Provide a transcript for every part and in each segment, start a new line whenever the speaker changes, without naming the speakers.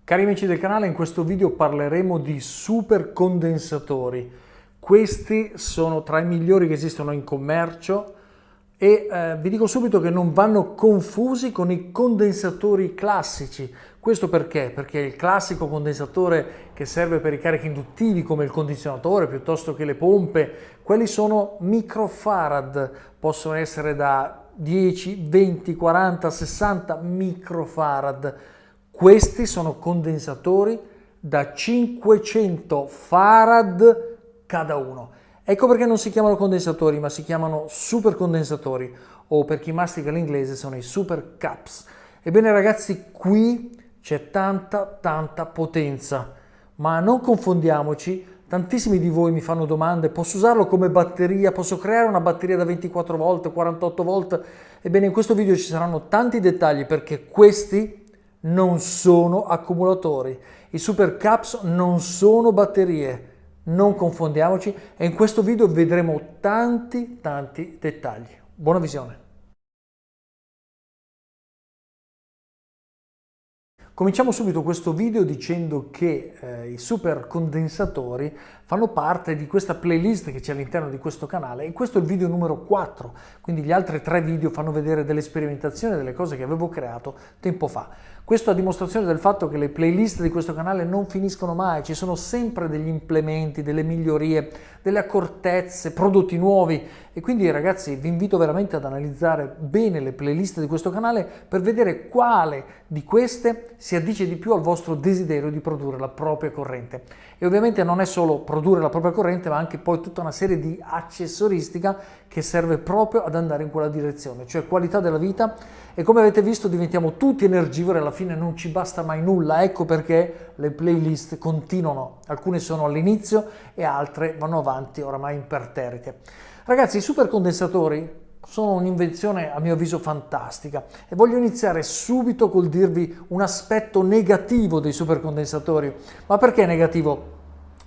Cari amici del canale, in questo video parleremo di supercondensatori. Questi sono tra i migliori che esistono in commercio e vi dico subito che non vanno confusi con i condensatori classici. Questo perché? Perché il classico condensatore che serve per i carichi induttivi come il condizionatore piuttosto che le pompe, quelli sono microfarad, possono essere da 10, 20, 40, 60 microfarad. Questi sono condensatori da 500 farad cada uno. Ecco perché non si chiamano condensatori, ma si chiamano supercondensatori, o per chi mastica l'inglese sono i super caps. Ebbene ragazzi, qui c'è tanta potenza, ma non confondiamoci. Tantissimi di voi mi fanno domande: posso usarlo come batteria? Posso creare una batteria da 24 volt, 48 volt? Ebbene, in questo video ci saranno tanti dettagli perché questi non sono accumulatori. I super caps non sono batterie, non confondiamoci, e in questo video vedremo tanti dettagli. Buona visione. Cominciamo subito questo video dicendo che i supercondensatori fanno parte di questa playlist che c'è all'interno di questo canale e questo è il video numero 4, quindi gli altri 3 video fanno vedere delle sperimentazioni, delle cose che avevo creato tempo fa. Questo a dimostrazione del fatto che le playlist di questo canale non finiscono mai, ci sono sempre degli implementi, delle migliorie, delle accortezze, prodotti nuovi e quindi ragazzi vi invito veramente ad analizzare bene le playlist di questo canale per vedere quale di queste si addice di più al vostro desiderio di produrre la propria corrente. E ovviamente non è solo produrre la propria corrente, ma anche poi tutta una serie di accessoristica che serve proprio ad andare in quella direzione, cioè qualità della vita. E come avete visto diventiamo tutti energivori, alla fine non ci basta mai nulla, ecco perché le playlist continuano, alcune sono all'inizio e altre vanno avanti oramai imperterrite. Ragazzi, i supercondensatori sono un'invenzione a mio avviso fantastica e voglio iniziare subito col dirvi un aspetto negativo dei supercondensatori. Ma perché negativo?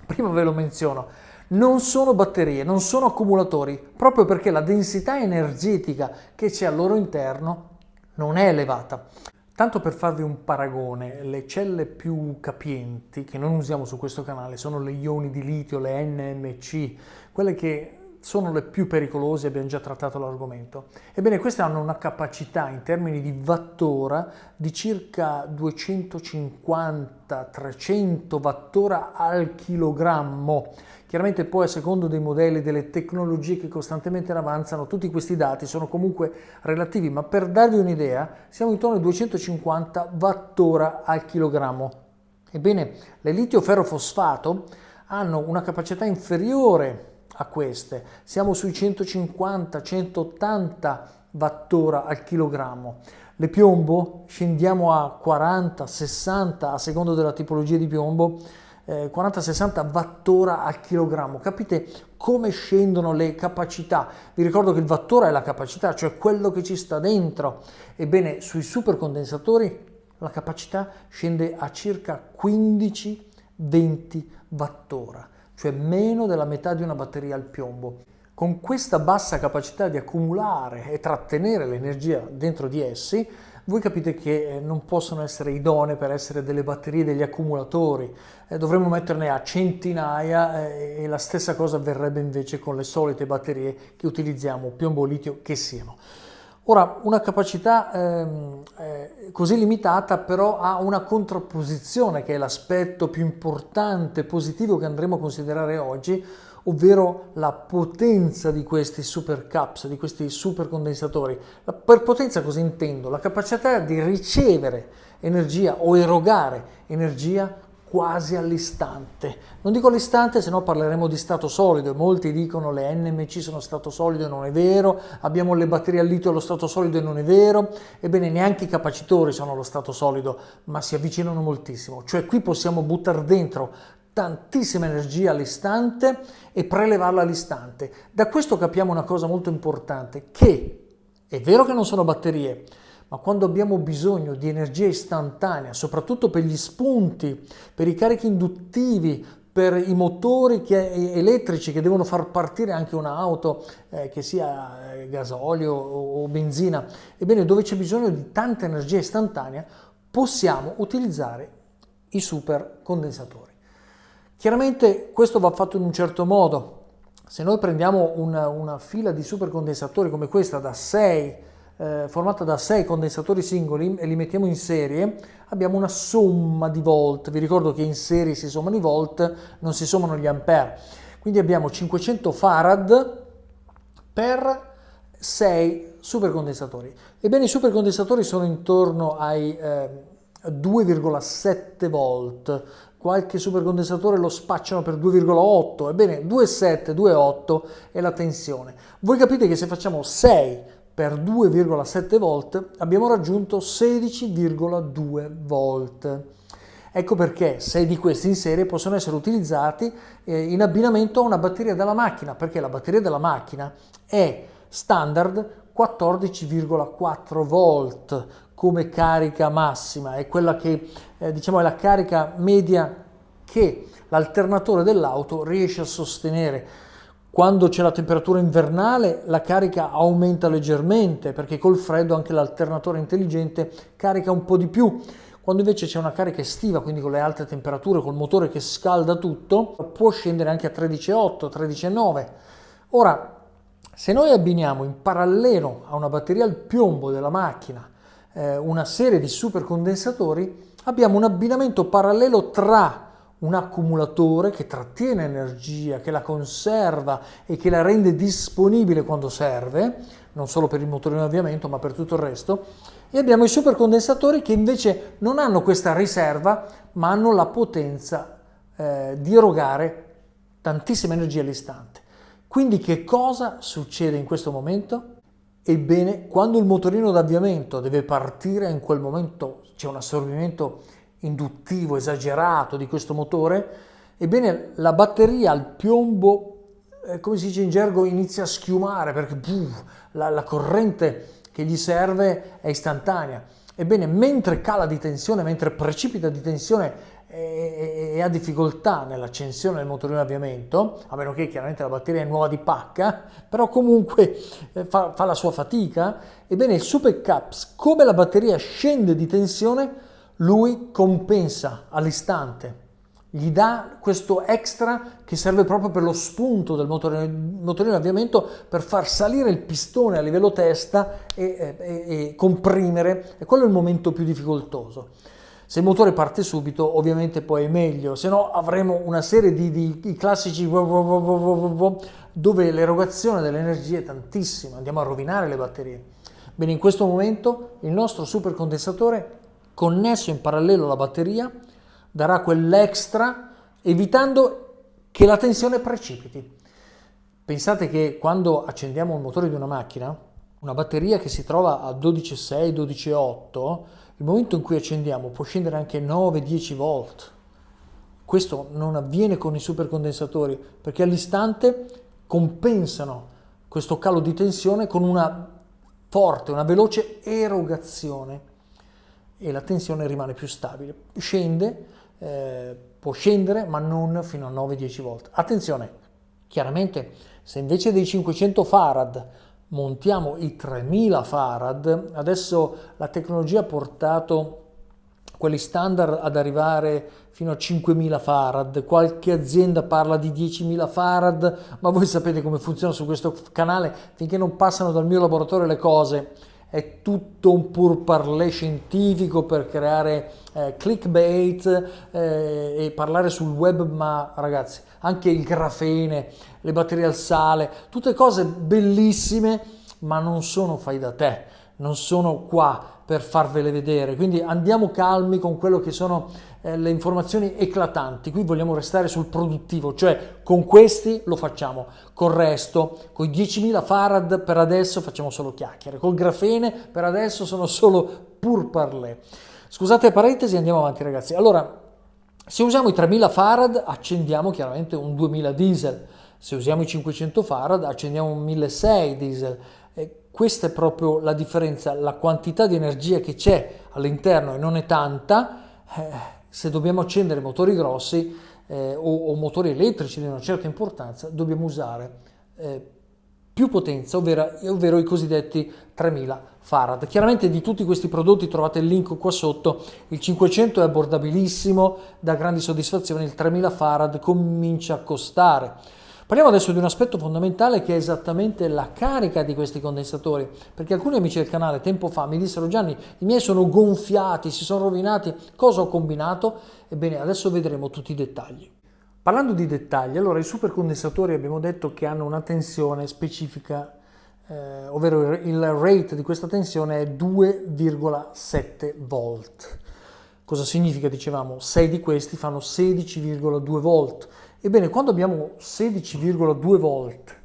Prima ve lo menziono. Non sono batterie, non sono accumulatori, proprio perché la densità energetica che c'è al loro interno non è elevata. Tanto per farvi un paragone, le celle più capienti che non usiamo su questo canale sono le ioni di litio, le NMC, quelle che sono le più pericolose, abbiamo già trattato l'argomento. Ebbene, queste hanno una capacità in termini di wattora di circa 250-300 wattora al chilogrammo. Chiaramente poi a secondo dei modelli, delle tecnologie che costantemente avanzano, tutti questi dati sono comunque relativi, ma per darvi un'idea siamo intorno ai 250 wattora al chilogrammo. Ebbene, le litio ferrofosfato hanno una capacità inferiore a queste, siamo sui 150-180 wattora al chilogrammo. Le piombo scendiamo a 40-60 a seconda della tipologia di piombo, 40-60 wattora al chilogrammo. Capite come scendono le capacità? Vi ricordo che il wattora è la capacità, cioè quello che ci sta dentro. Ebbene, sui supercondensatori la capacità scende a circa 15-20 wattora, cioè meno della metà di una batteria al piombo. Con questa bassa capacità di accumulare e trattenere l'energia dentro di essi, voi capite che non possono essere idonee per essere delle batterie, degli accumulatori. Dovremmo metterne a centinaia e la stessa cosa avverrebbe invece con le solite batterie che utilizziamo, piombo, litio, che siano. Ora, una capacità così limitata però ha una contrapposizione che è l'aspetto più importante, positivo che andremo a considerare oggi, ovvero la potenza di questi super caps, di questi supercondensatori. Per potenza cosa intendo? La capacità di ricevere energia o erogare energia quasi all'istante. Non dico all'istante, se no parleremo di stato solido. Molti dicono le NMC sono stato solido e non è vero, abbiamo le batterie al litio allo stato solido e non è vero. Ebbene, neanche i capacitori sono allo stato solido, ma si avvicinano moltissimo. Cioè qui possiamo buttare dentro tantissima energia all'istante e prelevarla all'istante. Da questo capiamo una cosa molto importante, che è vero che non sono batterie, ma quando abbiamo bisogno di energia istantanea, soprattutto per gli spunti, per i carichi induttivi, per i motori elettrici che devono far partire anche un'auto che sia gasolio o benzina, ebbene dove c'è bisogno di tanta energia istantanea possiamo utilizzare i supercondensatori. Chiaramente questo va fatto in un certo modo. Se noi prendiamo una fila di supercondensatori come questa formata da 6 condensatori singoli e li mettiamo in serie, abbiamo una somma di volt. Vi ricordo che in serie si sommano i volt, non si sommano gli ampere. Quindi abbiamo 500 farad per 6 supercondensatori. Ebbene, i supercondensatori sono intorno ai 2,7 volt. Qualche supercondensatore lo spacciano per 2,8. Ebbene, 2,7, 2,8 è la tensione. Voi capite che se facciamo 6 per 2,7 volt abbiamo raggiunto 16,2 volt. Ecco perché 6 di questi in serie possono essere utilizzati in abbinamento a una batteria della macchina, perché la batteria della macchina è standard 14,4 volt come carica massima, è quella che diciamo è la carica media che l'alternatore dell'auto riesce a sostenere. Quando c'è la temperatura invernale la carica aumenta leggermente, perché col freddo anche l'alternatore intelligente carica un po' di più. Quando invece c'è una carica estiva, quindi con le alte temperature, col motore che scalda tutto, può scendere anche a 13,8, 13,9. Ora, se noi abbiniamo in parallelo a una batteria al piombo della macchina una serie di supercondensatori, abbiamo un abbinamento parallelo tra un accumulatore che trattiene energia, che la conserva e che la rende disponibile quando serve, non solo per il motorino di avviamento ma per tutto il resto, e abbiamo i supercondensatori che invece non hanno questa riserva ma hanno la potenza di erogare tantissima energia all'istante. Quindi che cosa succede in questo momento? Ebbene, quando il motorino d'avviamento deve partire, in quel momento c'è un assorbimento induttivo esagerato di questo motore, ebbene la batteria al piombo, come si dice in gergo, inizia a schiumare perché la corrente che gli serve è istantanea. Ebbene, mentre cala di tensione, mentre precipita di tensione e ha difficoltà nell'accensione del motorino di avviamento, a meno che chiaramente la batteria è nuova di pacca, però comunque fa la sua fatica, ebbene il Supercaps, come la batteria scende di tensione, lui compensa all'istante, gli dà questo extra che serve proprio per lo spunto del motorino di avviamento, per far salire il pistone a livello testa e comprimere, e quello è il momento più difficoltoso. Se il motore parte subito, ovviamente poi è meglio, se no avremo una serie di classici dove l'erogazione dell'energia è tantissima, andiamo a rovinare le batterie. Bene, in questo momento il nostro supercondensatore, connesso in parallelo alla batteria, darà quell'extra evitando che la tensione precipiti. Pensate che quando accendiamo il motore di una macchina, una batteria che si trova a 12,6, 12,8, il momento in cui accendiamo può scendere anche 9-10 volt. Questo non avviene con i supercondensatori perché all'istante compensano questo calo di tensione con una forte, una veloce erogazione e la tensione rimane più stabile. Può scendere ma non fino a 9-10 volt. Attenzione, chiaramente se invece dei 500 farad montiamo i 3000 farad, adesso la tecnologia ha portato quelli standard ad arrivare fino a 5000 farad, qualche azienda parla di 10.000 farad, ma voi sapete come funziona su questo canale, finché non passano dal mio laboratorio le cose è tutto un pourparlers scientifico per creare clickbait e parlare sul web, ma ragazzi, anche il grafene, le batterie al sale, tutte cose bellissime, ma non sono fai da te, non sono qua per farvele vedere, quindi andiamo calmi con quello che sono le informazioni eclatanti. Qui vogliamo restare sul produttivo, cioè con questi lo facciamo, col resto, con i 10.000 farad per adesso facciamo solo chiacchiere, col grafene per adesso sono solo pourparlers. Scusate parentesi, andiamo avanti ragazzi. Allora, se usiamo i 3000 farad accendiamo chiaramente un 2000 diesel, se usiamo i 500 farad accendiamo un 1600 diesel. Questa è proprio la differenza, la quantità di energia che c'è all'interno e non è tanta. Se dobbiamo accendere motori grossi o motori elettrici di una certa importanza, dobbiamo usare più potenza, ovvero i cosiddetti 3000 farad. Chiaramente di tutti questi prodotti trovate il link qua sotto. Il 500 è abbordabilissimo, dà grandi soddisfazioni, il 3000 farad comincia a costare. Parliamo adesso di un aspetto fondamentale che è esattamente la carica di questi condensatori, perché alcuni amici del canale tempo fa mi dissero: Gianni, i miei sono gonfiati, si sono rovinati, cosa ho combinato? Ebbene, adesso vedremo tutti i dettagli. Parlando di dettagli, allora i supercondensatori abbiamo detto che hanno una tensione specifica, ovvero il rate di questa tensione è 2,7 volt. Cosa significa? Dicevamo, 6 di questi fanno 16,2 volt. Ebbene, quando abbiamo 16,2 volt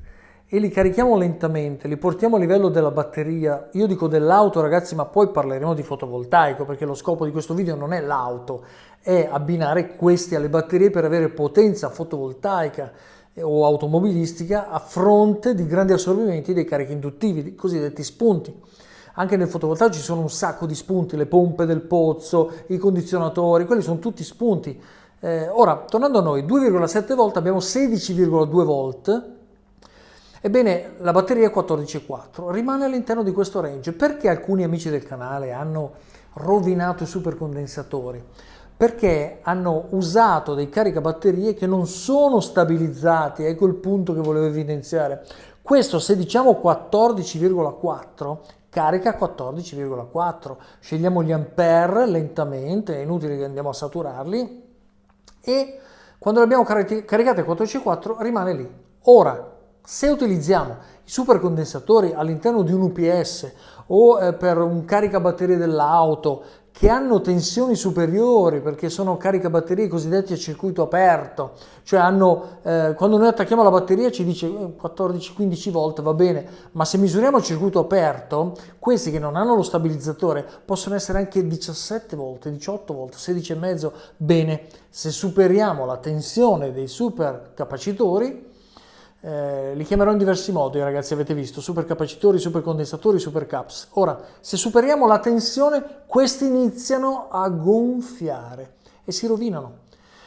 e li carichiamo lentamente, li portiamo a livello della batteria, io dico dell'auto ragazzi, ma poi parleremo di fotovoltaico, perché lo scopo di questo video non è l'auto, è abbinare questi alle batterie per avere potenza fotovoltaica o automobilistica a fronte di grandi assorbimenti dei carichi induttivi, i cosiddetti spunti. Anche nel fotovoltaico ci sono un sacco di spunti, le pompe del pozzo, i condizionatori, quelli sono tutti spunti. Ora, tornando a noi, 2,7 volt, abbiamo 16,2 volt. Ebbene, la batteria è 14,4, rimane all'interno di questo range. Perché alcuni amici del canale hanno rovinato i supercondensatori? Perché hanno usato dei caricabatterie che non sono stabilizzati, ecco il punto che volevo evidenziare. Questo, se diciamo 14,4, carica 14,4, scegliamo gli ampere lentamente, è inutile che andiamo a saturarli, e quando l'abbiamo caricata a 14,4 rimane lì. Ora, se utilizziamo i supercondensatori all'interno di un UPS o per un caricabatterie dell'auto che hanno tensioni superiori, perché sono caricabatterie cosiddetti a circuito aperto, cioè quando noi attacchiamo la batteria ci dice 14-15 volt, va bene, ma se misuriamo il circuito aperto, questi che non hanno lo stabilizzatore possono essere anche 17 volt, 18 volt, 16,5. Bene, se superiamo la tensione dei supercapacitori, li chiamerò in diversi modi, ragazzi, avete visto, supercapacitori, supercondensatori, supercaps. Ora, se superiamo la tensione, questi iniziano a gonfiare e si rovinano.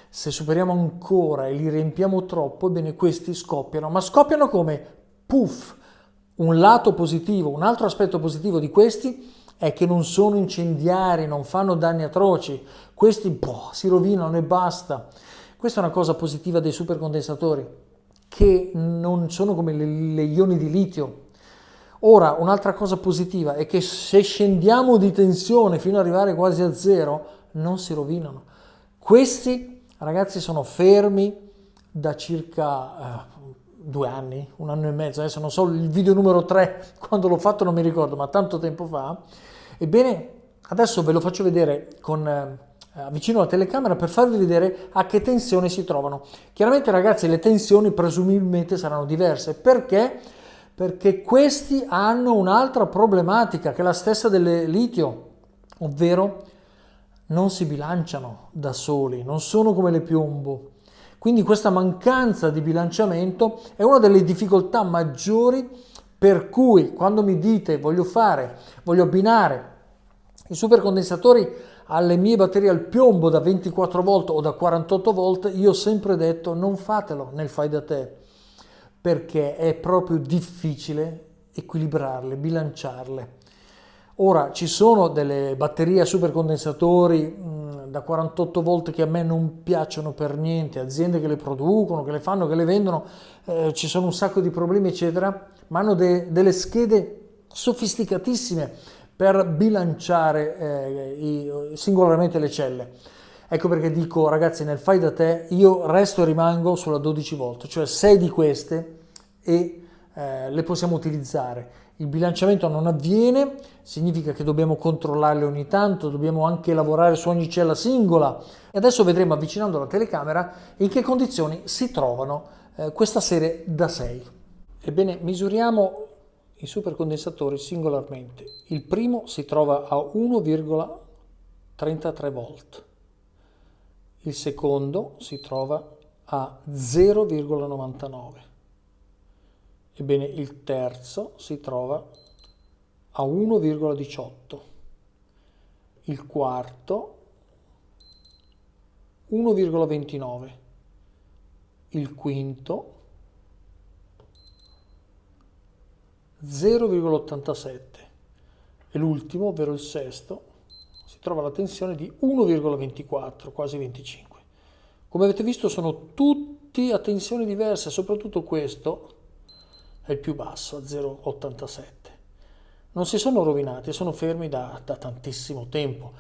Se superiamo ancora e li riempiamo troppo, ebbene questi scoppiano, ma scoppiano come? Puff! Un lato positivo, un altro aspetto positivo di questi è che non sono incendiari, non fanno danni atroci, questi si rovinano e basta. Questa è una cosa positiva dei supercondensatori, che non sono come le ioni di litio. Ora, un'altra cosa positiva è che se scendiamo di tensione fino ad arrivare quasi a zero, non si rovinano. Questi, ragazzi, sono fermi da circa 2 anni, 1 anno e mezzo, adesso non so il video numero 3, quando l'ho fatto non mi ricordo, ma tanto tempo fa. Ebbene, adesso ve lo faccio vedere vicino alla telecamera per farvi vedere a che tensione si trovano. Chiaramente ragazzi le tensioni presumibilmente saranno diverse. Perché? Perché questi hanno un'altra problematica che è la stessa del litio, ovvero non si bilanciano da soli, non sono come le piombo. Quindi questa mancanza di bilanciamento è una delle difficoltà maggiori, per cui quando mi dite voglio abbinare i supercondensatori alle mie batterie al piombo da 24 volt o da 48 volt, io ho sempre detto non fatelo nel fai da te, perché è proprio difficile equilibrarle, bilanciarle. Ora ci sono delle batterie a supercondensatori da 48 volt che a me non piacciono per niente, aziende che le producono, che le fanno, che le vendono, ci sono un sacco di problemi eccetera, ma hanno delle schede sofisticatissime per bilanciare singolarmente le celle. Ecco perché dico ragazzi nel fai da te io resto e rimango sulla 12 volt, cioè 6 di queste e le possiamo utilizzare. Il bilanciamento non avviene, significa che dobbiamo controllarle ogni tanto, dobbiamo anche lavorare su ogni cella singola. E adesso vedremo, avvicinando la telecamera, in che condizioni si trovano questa serie da 6. Ebbene, misuriamo i supercondensatori singolarmente. Il primo si trova a 1,33 volt, il secondo si trova a 0,99. Ebbene, il terzo si trova a 1,18, il quarto 1,29, il quinto 0,87 e l'ultimo, ovvero il sesto, si trova la tensione di 1,24, quasi 25. Come avete visto sono tutti a tensioni diverse, soprattutto questo è il più basso, a 0,87. Non si sono rovinati, sono fermi da tantissimo tempo.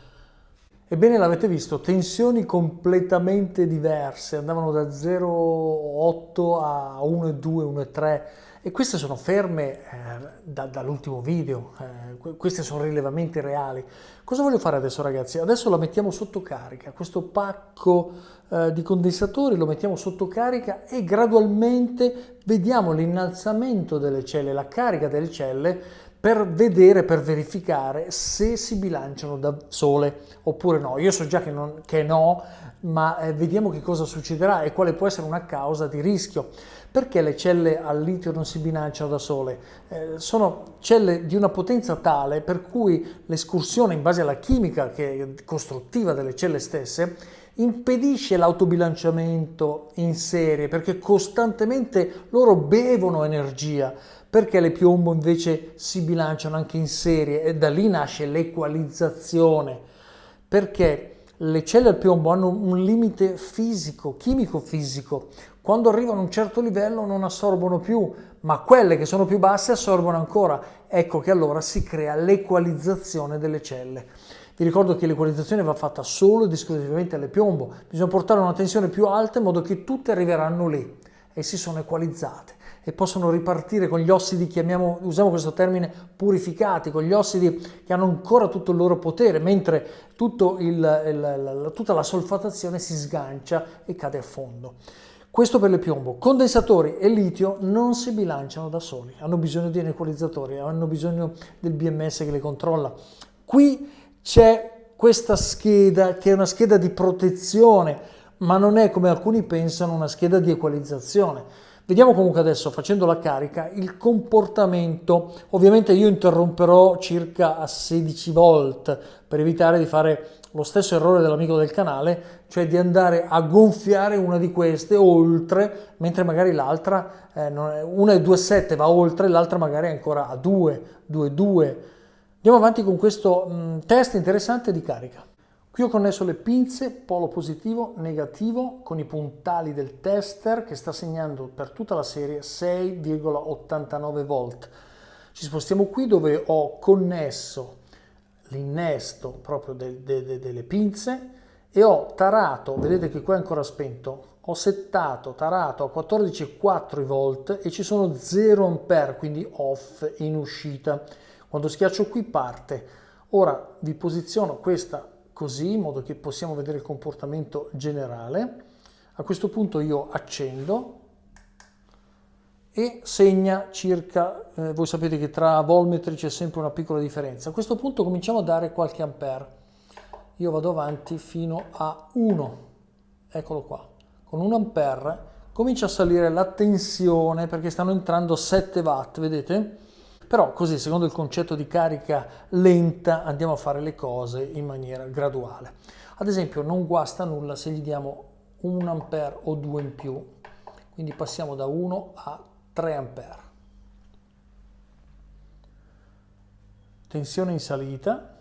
Ebbene, l'avete visto, tensioni completamente diverse, andavano da 0,8 a 1,2, 1,3 e queste sono ferme dall'ultimo video, questi sono rilevamenti reali. Cosa voglio fare adesso, ragazzi? Adesso la mettiamo sotto carica, questo pacco di condensatori lo mettiamo sotto carica e gradualmente vediamo l'innalzamento delle celle, la carica delle celle, per vedere, per verificare se si bilanciano da sole oppure no. Io so già che no, ma vediamo che cosa succederà e quale può essere una causa di rischio. Perché le celle al litio non si bilanciano da sole? Sono celle di una potenza tale per cui l'escursione in base alla chimica costruttiva delle celle stesse impedisce l'autobilanciamento in serie, perché costantemente loro bevono energia. Perché le piombo invece si bilanciano anche in serie e da lì nasce l'equalizzazione? Perché le celle al piombo hanno un limite fisico, chimico-fisico. Quando arrivano a un certo livello non assorbono più, ma quelle che sono più basse assorbono ancora. Ecco che allora si crea l'equalizzazione delle celle. Vi ricordo che l'equalizzazione va fatta solo ed esclusivamente alle piombo. Bisogna portare una tensione più alta in modo che tutte arriveranno lì e si sono equalizzate e possono ripartire con gli ossidi, usiamo questo termine, purificati, con gli ossidi che hanno ancora tutto il loro potere, mentre tutta la solfatazione si sgancia e cade a fondo. Questo per le piombo. Condensatori e litio non si bilanciano da soli, hanno bisogno di un equalizzatore, hanno bisogno del BMS che le controlla. Qui c'è questa scheda che è una scheda di protezione, ma non è, come alcuni pensano, una scheda di equalizzazione. Vediamo comunque adesso, facendo la carica, il comportamento. Ovviamente io interromperò circa a 16 volt per evitare di fare lo stesso errore dell'amico del canale, cioè di andare a gonfiare una di queste oltre, mentre magari l'altra, una è 2,7 va oltre, l'altra magari è ancora a 2, 2,2. Andiamo avanti con questo test interessante di carica. Qui ho connesso le pinze polo positivo, negativo con i puntali del tester che sta segnando per tutta la serie 6,89 volt. Ci spostiamo qui dove ho connesso l'innesto proprio delle pinze e ho tarato, vedete che qua è ancora spento, ho tarato a 14,4 volt e ci sono 0 ampere, quindi off in uscita. Quando schiaccio qui parte. Ora vi posiziono questa così, in modo che possiamo vedere il comportamento generale. A questo punto io accendo e segna circa, voi sapete che tra volmetri c'è sempre una piccola differenza. A questo punto cominciamo a dare qualche ampere. Io vado avanti fino a 1, eccolo qua. Con 1 ampere comincia a salire la tensione perché stanno entrando 7 watt, vedete? Però così, secondo il concetto di carica lenta, andiamo a fare le cose in maniera graduale. Ad esempio, non guasta nulla se gli diamo 1 ampere o 2 in più, quindi passiamo da 1 a 3 ampere. Tensione in salita.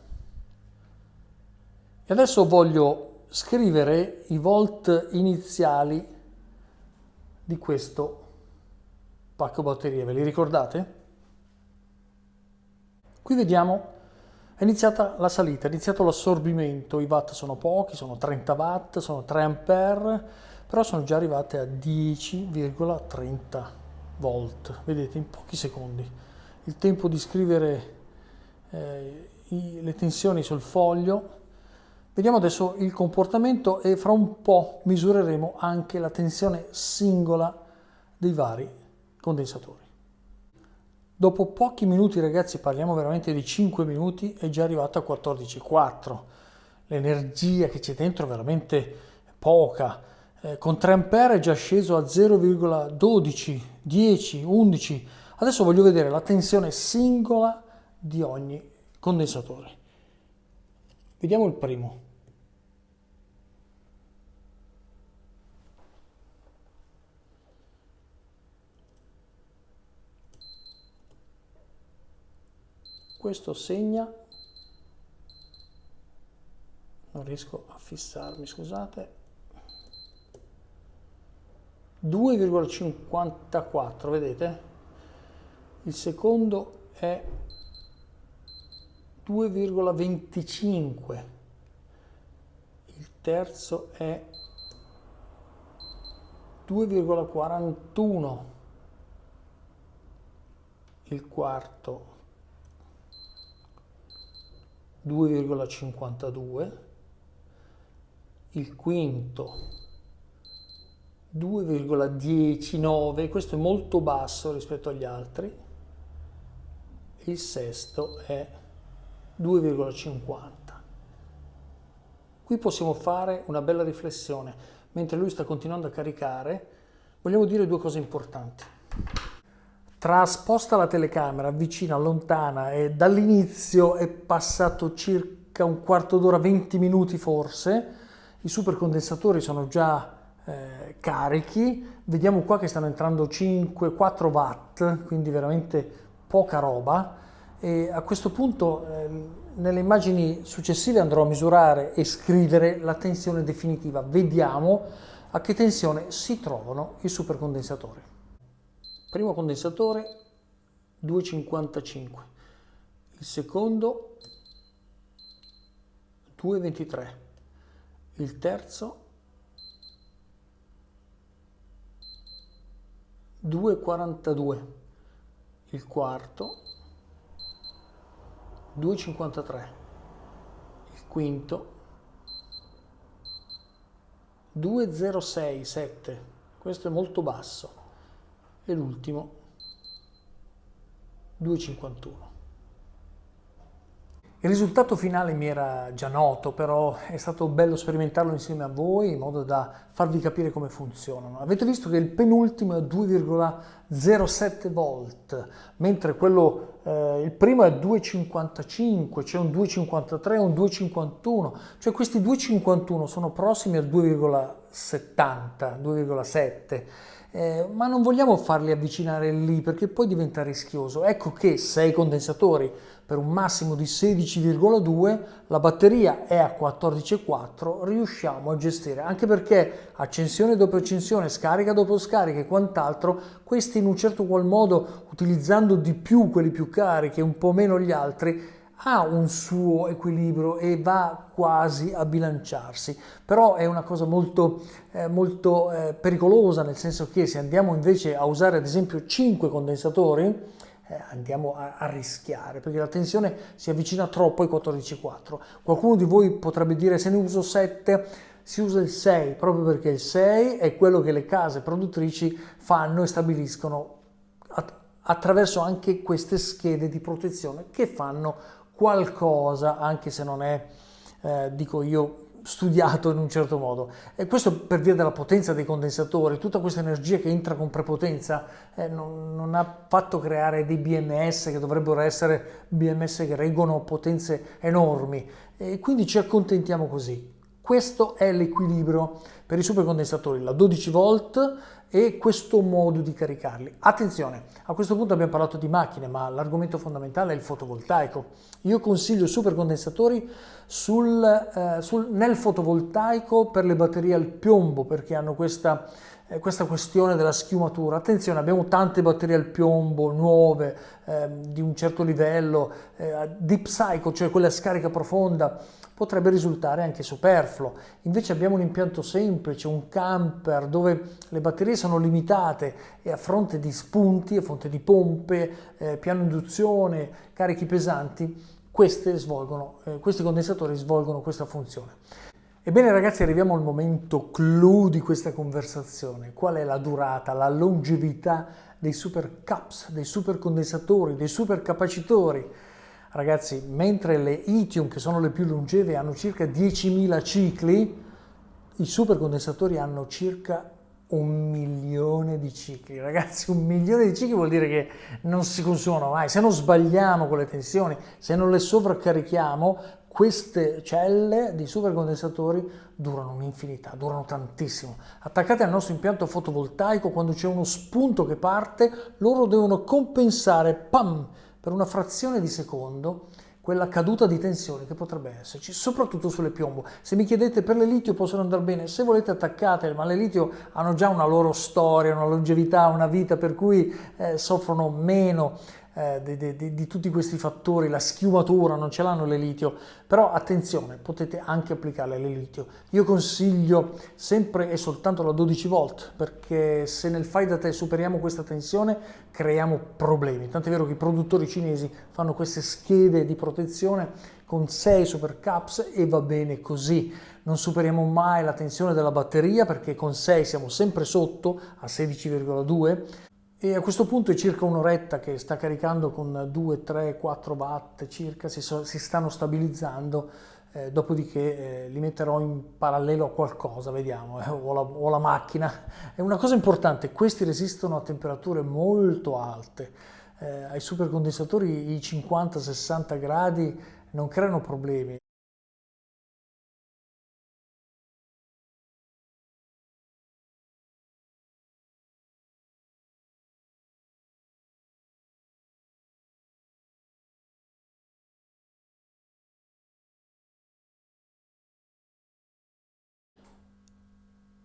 E adesso voglio scrivere i volt iniziali di questo pacco batterie, ve li ricordate? Qui vediamo, è iniziata la salita, è iniziato l'assorbimento, i watt sono pochi, sono 30 watt, sono 3 ampere, però sono già arrivate a 10,30 volt, vedete, in pochi secondi. Il tempo di scrivere le tensioni sul foglio. Vediamo adesso il comportamento e fra un po' misureremo anche la tensione singola dei vari condensatori. Dopo pochi minuti, ragazzi, parliamo veramente di 5 minuti, è già arrivato a 14,4. L'energia che c'è dentro è veramente poca. Con 3 ampere è già sceso a 0,12, 10, 11. Adesso voglio vedere la tensione singola di ogni condensatore. Vediamo il primo. questo segna, non riesco a fissarmi, scusate, 2,54, vedete? Il secondo è 2,25, il terzo è 2,41, il quarto 2,52, il quinto 2,19, questo è molto basso rispetto agli altri, il sesto è 2,50. Qui possiamo fare una bella riflessione. Mentre lui sta continuando a caricare, vogliamo dire due cose importanti. Tra sposta la telecamera, vicina, lontana, e dall'inizio è passato circa un quarto d'ora, 20 minuti forse, i supercondensatori sono già carichi, vediamo qua che stanno entrando 5-4 watt, quindi veramente poca roba, e a questo punto nelle immagini successive andrò a misurare e scrivere la tensione definitiva. Vediamo a che tensione si trovano i supercondensatori. Primo condensatore 2,55, il secondo 2,23, il terzo 2,42, il quarto 2,53, il quinto 2,067, questo è molto basso, e l'ultimo 2,51. Il risultato finale mi era già noto, però è stato bello sperimentarlo insieme a voi in modo da farvi capire come funzionano. Avete visto che il penultimo è 2,07 volt, mentre quello, il primo è 2,55, c'è un 2,53 e un 2,51, cioè questi 2,51 sono prossimi al 2,70, 2,7. Ma non vogliamo farli avvicinare lì perché poi diventa rischioso. Ecco che 6 condensatori per un massimo di 16,2, la batteria è a 14,4, riusciamo a gestire, anche perché accensione dopo accensione, scarica dopo scarica e quant'altro, questi in un certo qual modo, utilizzando di più quelli più carichi e un po' meno gli altri, ha un suo equilibrio e va quasi a bilanciarsi, però è una cosa molto pericolosa, nel senso che se andiamo invece a usare ad esempio 5 condensatori andiamo a rischiare, perché la tensione si avvicina troppo ai 14,4. Qualcuno di voi potrebbe dire: se ne uso 7 si usa il 6, proprio perché il 6 è quello che le case produttrici fanno e stabiliscono attraverso anche queste schede di protezione che fanno qualcosa, anche se non è, dico io, studiato in un certo modo. E questo per via della potenza dei condensatori, tutta questa energia che entra con prepotenza non ha fatto creare dei BMS che dovrebbero essere BMS che reggono potenze enormi, e quindi ci accontentiamo così. Questo è l'equilibrio per i supercondensatori, la 12 volt e questo modo di caricarli. Attenzione, a questo punto abbiamo parlato di macchine, ma l'argomento fondamentale è il fotovoltaico. Io consiglio supercondensatori nel fotovoltaico per le batterie al piombo, perché hanno questa questione della schiumatura. Attenzione, abbiamo tante batterie al piombo nuove, di un certo livello, deep cycle, cioè quella a scarica profonda, potrebbe risultare anche superfluo. Invece abbiamo un impianto semplice, un camper, dove le batterie sono limitate e a fronte di spunti, a fronte di pompe, piano induzione, carichi pesanti, questi condensatori svolgono questa funzione. Ebbene ragazzi, arriviamo al momento clou di questa conversazione. Qual è la durata, la longevità dei super caps, dei super condensatori, dei super capacitori? Ragazzi, mentre le lithium, che sono le più longeve, hanno circa 10.000 cicli, i supercondensatori hanno circa 1.000.000 di cicli. Ragazzi, 1.000.000 di cicli vuol dire che non si consumano mai. Se non sbagliamo con le tensioni, se non le sovraccarichiamo, queste celle di supercondensatori durano un'infinità, durano tantissimo. Attaccate al nostro impianto fotovoltaico, quando c'è uno spunto che parte, loro devono compensare, pam, per una frazione di secondo quella caduta di tensione che potrebbe esserci, soprattutto sulle piombo. Se mi chiedete per le litio possono andare bene, se volete attaccate, ma le litio hanno già una loro storia, una longevità, una vita per cui soffrono meno di tutti questi fattori, la schiumatura non ce l'hanno le litio, però attenzione, potete anche applicarle le litio. Io consiglio sempre e soltanto la 12 volt, perché se nel fai da te superiamo questa tensione creiamo problemi, tant'è vero che i produttori cinesi fanno queste schede di protezione con 6 super caps e va bene così. Non superiamo mai la tensione della batteria, perché con 6 siamo sempre sotto a 16,2 e a questo punto è circa un'oretta che sta caricando con 2, 3, 4 watt circa, si stanno stabilizzando, dopodiché li metterò in parallelo a qualcosa, vediamo, o la macchina. È una cosa importante, questi resistono a temperature molto alte, ai supercondensatori i 50-60 gradi non creano problemi.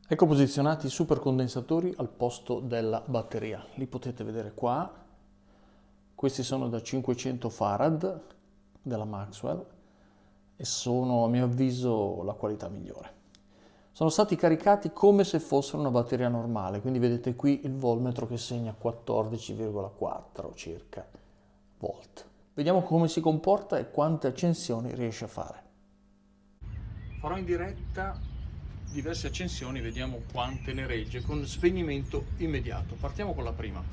Ecco posizionati i supercondensatori al posto della batteria. Li potete vedere qua. Questi sono da 500 farad della Maxwell e sono, a mio avviso, la qualità migliore. Sono stati caricati come se fossero una batteria normale, quindi vedete qui il voltmetro che segna 14,4 circa volt. Vediamo come si comporta e quante accensioni riesce a fare. Farò in diretta diverse accensioni, vediamo quante ne regge con spegnimento immediato. Partiamo con la prima.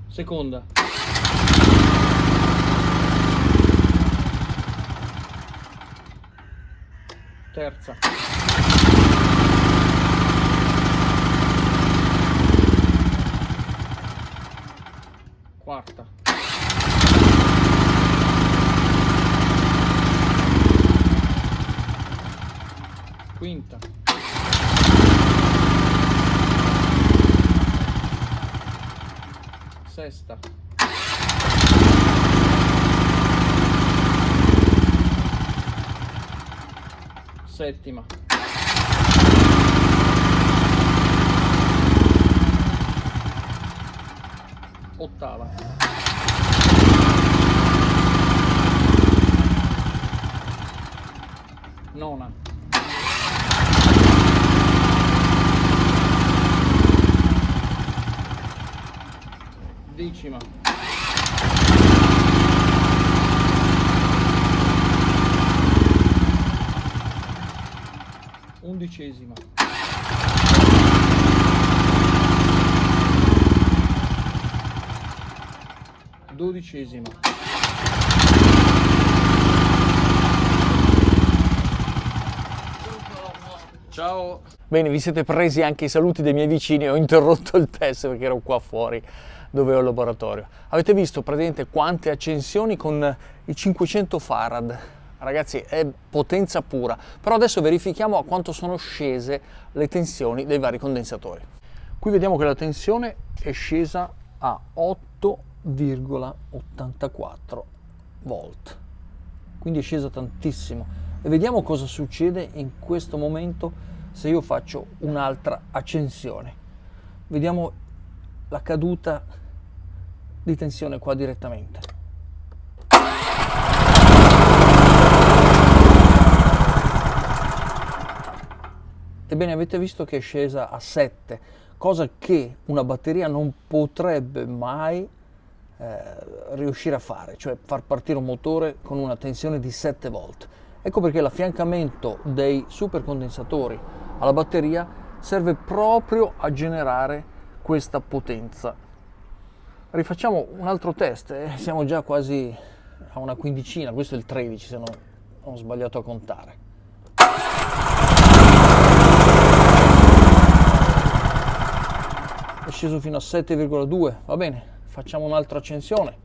Seconda. Terza. Quarta. Quinta. Sesta. Settima. Ottava. Nona. Decima. Undicesima. Dodicesima. Ciao! Bene, vi siete presi anche i saluti dei miei vicini, ho interrotto il test perché ero qua fuori dove ho il laboratorio. Avete visto praticamente quante accensioni con i 500 farad? Ragazzi, è potenza pura. Però adesso verifichiamo a quanto sono scese le tensioni dei vari condensatori. Qui vediamo che la tensione è scesa a 8,84 volt, quindi è scesa tantissimo. E vediamo cosa succede in questo momento se io faccio un'altra accensione. Vediamo la caduta di tensione qua direttamente. Ebbene, avete visto che è scesa a 7, cosa che una batteria non potrebbe mai riuscire a fare, cioè far partire un motore con una tensione di 7 volt. Ecco perché l'affiancamento dei supercondensatori alla batteria serve proprio a generare questa potenza. Rifacciamo un altro test, siamo già quasi a una quindicina, questo è il 13 se non ho sbagliato a contare. È sceso fino a 7,2, va bene, facciamo un'altra accensione.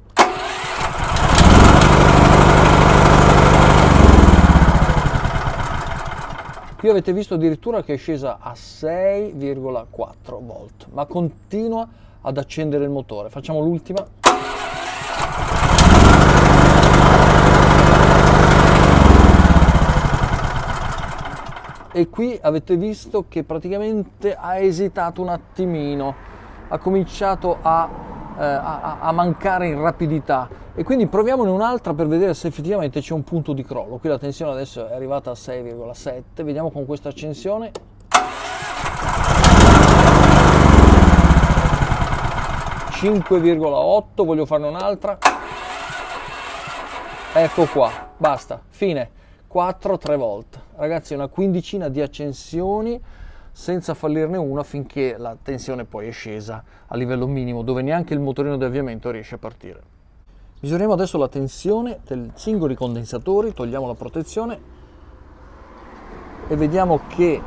Qui avete visto addirittura che è scesa a 6,4 volt, ma continua ad accendere il motore. Facciamo l'ultima. E qui avete visto che praticamente ha esitato un attimino, ha cominciato a mancare in rapidità, e quindi proviamone un'altra per vedere se effettivamente c'è un punto di crollo. Qui la tensione adesso è arrivata a 6,7, vediamo con questa accensione. (5,8), voglio farne un'altra. Ecco qua, basta, fine. 4-3 volt. Ragazzi, una quindicina di accensioni senza fallirne una, finché la tensione poi è scesa a livello minimo, dove neanche il motorino di avviamento riesce a partire. Misuriamo adesso la tensione dei singoli condensatori, togliamo la protezione e vediamo che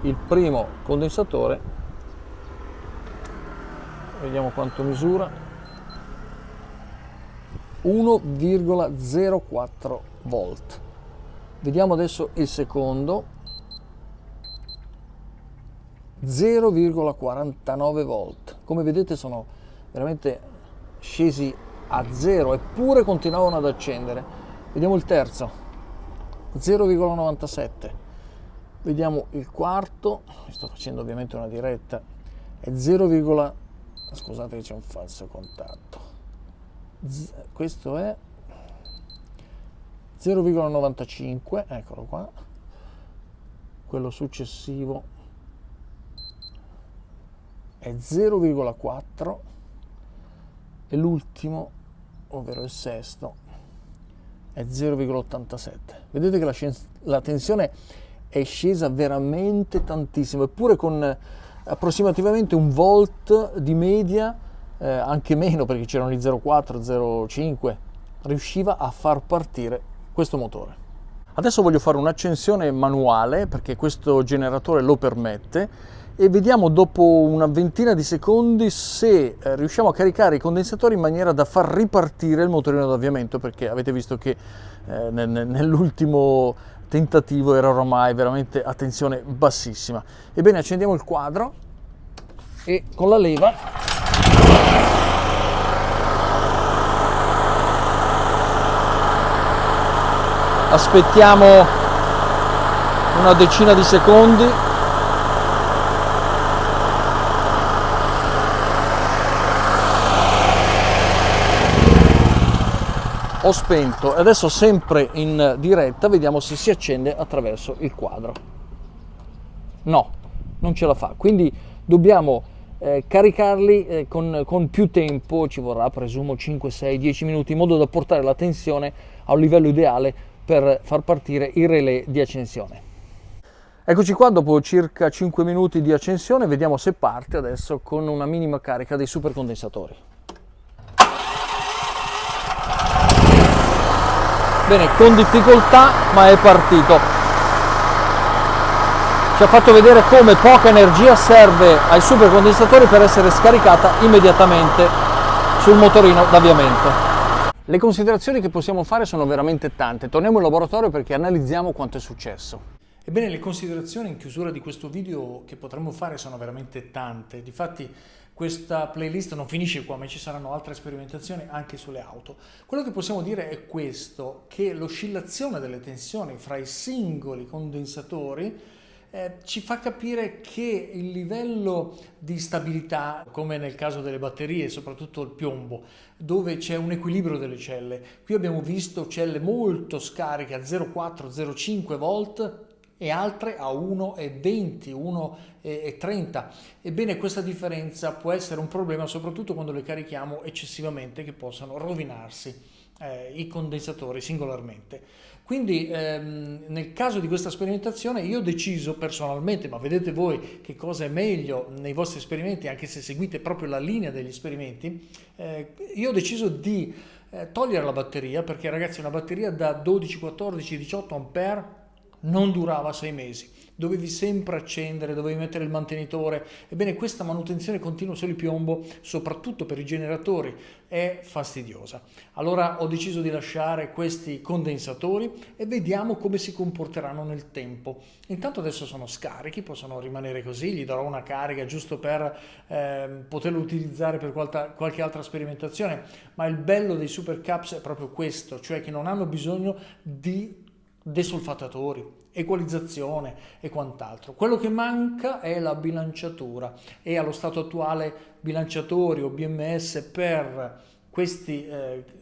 il primo condensatore, vediamo quanto misura, 1,04 volt. Vediamo adesso il secondo, 0,49 volt. Come vedete sono veramente scesi a zero, eppure continuavano ad accendere. Vediamo il terzo, 0,97. Vediamo il quarto, sto facendo ovviamente una diretta, è 0, scusate che c'è un falso contatto. Questo è 0,95, eccolo qua. Quello successivo è 0,4 e l'ultimo, ovvero il sesto, è 0,87. Vedete che la tensione è scesa veramente tantissimo, eppure con approssimativamente un volt di media, anche meno perché c'erano i 0,4, 0,5, riusciva a far partire questo motore. Adesso voglio fare un'accensione manuale perché questo generatore lo permette, e vediamo dopo una ventina di secondi se riusciamo a caricare i condensatori in maniera da far ripartire il motorino d'avviamento, perché avete visto che nell'ultimo tentativo era ormai veramente a tensione bassissima. Ebbene, accendiamo il quadro e con la leva aspettiamo una decina di secondi. Ho spento e adesso, sempre in diretta, vediamo se si accende attraverso il quadro. No, non ce la fa, quindi dobbiamo caricarli con più tempo, ci vorrà presumo 5, 6, 10 minuti, in modo da portare la tensione a un livello ideale per far partire il relè di accensione. Eccoci qua, dopo circa 5 minuti di accensione, vediamo se parte adesso con una minima carica dei supercondensatori. Bene, con difficoltà, ma è partito. Ci ha fatto vedere come poca energia serve ai supercondensatori per essere scaricata immediatamente sul motorino d'avviamento. Le considerazioni che possiamo fare sono veramente tante. Torniamo in laboratorio perché analizziamo quanto è successo.
Ebbene, le considerazioni in chiusura di questo video che potremmo fare sono veramente tante. Difatti questa playlist non finisce qua, ma ci saranno altre sperimentazioni anche sulle auto. Quello che possiamo dire è questo, che l'oscillazione delle tensioni fra i singoli condensatori ci fa capire che il livello di stabilità, come nel caso delle batterie, soprattutto il piombo, dove c'è un equilibrio delle celle, qui abbiamo visto celle molto scariche a 0,4, 0,5 volt e altre a 1,20, 1,30. Ebbene, questa differenza può essere un problema soprattutto quando le carichiamo eccessivamente, che possono rovinarsi i condensatori singolarmente. Quindi nel caso di questa sperimentazione io ho deciso personalmente, ma vedete voi che cosa è meglio nei vostri esperimenti, anche se seguite proprio la linea degli esperimenti, io ho deciso di togliere la batteria, perché ragazzi una batteria da 12, 14, 18 ampere non durava 6 mesi. Dovevi sempre accendere, dovevi mettere il mantenitore. Ebbene, questa manutenzione continua solo di piombo, soprattutto per i generatori, è fastidiosa. Allora ho deciso di lasciare questi condensatori e vediamo come si comporteranno nel tempo. Intanto adesso sono scarichi, possono rimanere così, gli darò una carica giusto per poterlo utilizzare per qualche altra sperimentazione, ma il bello dei Super Caps è proprio questo, cioè che non hanno bisogno di desolfatatori, equalizzazione e quant'altro. Quello che manca è la bilanciatura e allo stato attuale bilanciatori o BMS per questi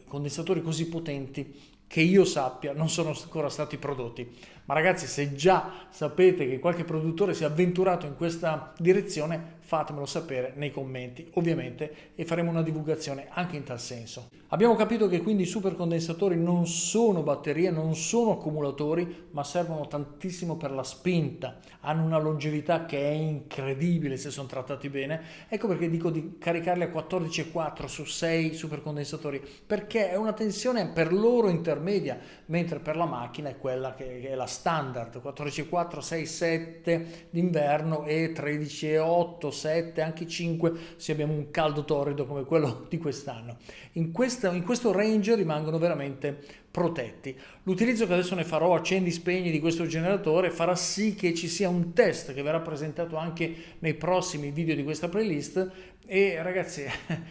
condensatori così potenti che io sappia non sono ancora stati prodotti. Ma ragazzi, se già sapete che qualche produttore si è avventurato in questa direzione, fatemelo sapere nei commenti, ovviamente, e faremo una divulgazione anche in tal senso. Abbiamo capito che quindi i supercondensatori non sono batterie, non sono accumulatori, ma servono tantissimo per la spinta, hanno una longevità che è incredibile se sono trattati bene. Ecco perché dico di caricarli a 14,4 su 6 supercondensatori, perché è una tensione per loro intermedia, mentre per la macchina è quella che è la standard, 14,4, 6, 7 d'inverno e 13,8, 7, anche 5 se abbiamo un caldo torrido come quello di quest'anno. In questo range rimangono veramente protetti. L'utilizzo che adesso ne farò, accendi spegni, di questo generatore farà sì che ci sia un test che verrà presentato anche nei prossimi video di questa playlist e ragazzi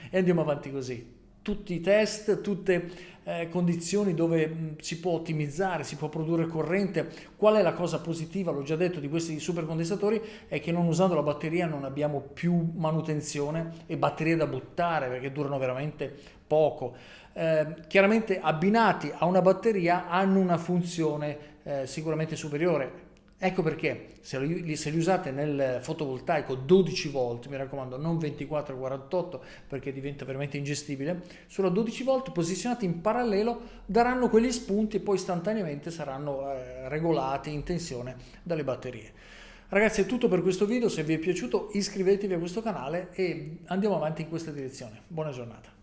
e andiamo avanti così. Tutti i test, tutte condizioni dove si può ottimizzare, si può produrre corrente. Qual è la cosa positiva, l'ho già detto, di questi supercondensatori è che non usando la batteria non abbiamo più manutenzione e batterie da buttare perché durano veramente poco. Chiaramente abbinati a una batteria hanno una funzione sicuramente superiore. Ecco perché se li usate nel fotovoltaico 12 volt, mi raccomando non 24-48 perché diventa veramente ingestibile, sulla 12 volt posizionati in parallelo daranno quegli spunti e poi istantaneamente saranno regolati in tensione dalle batterie. Ragazzi, è tutto per questo video, se vi è piaciuto iscrivetevi a questo canale e andiamo avanti in questa direzione. Buona giornata.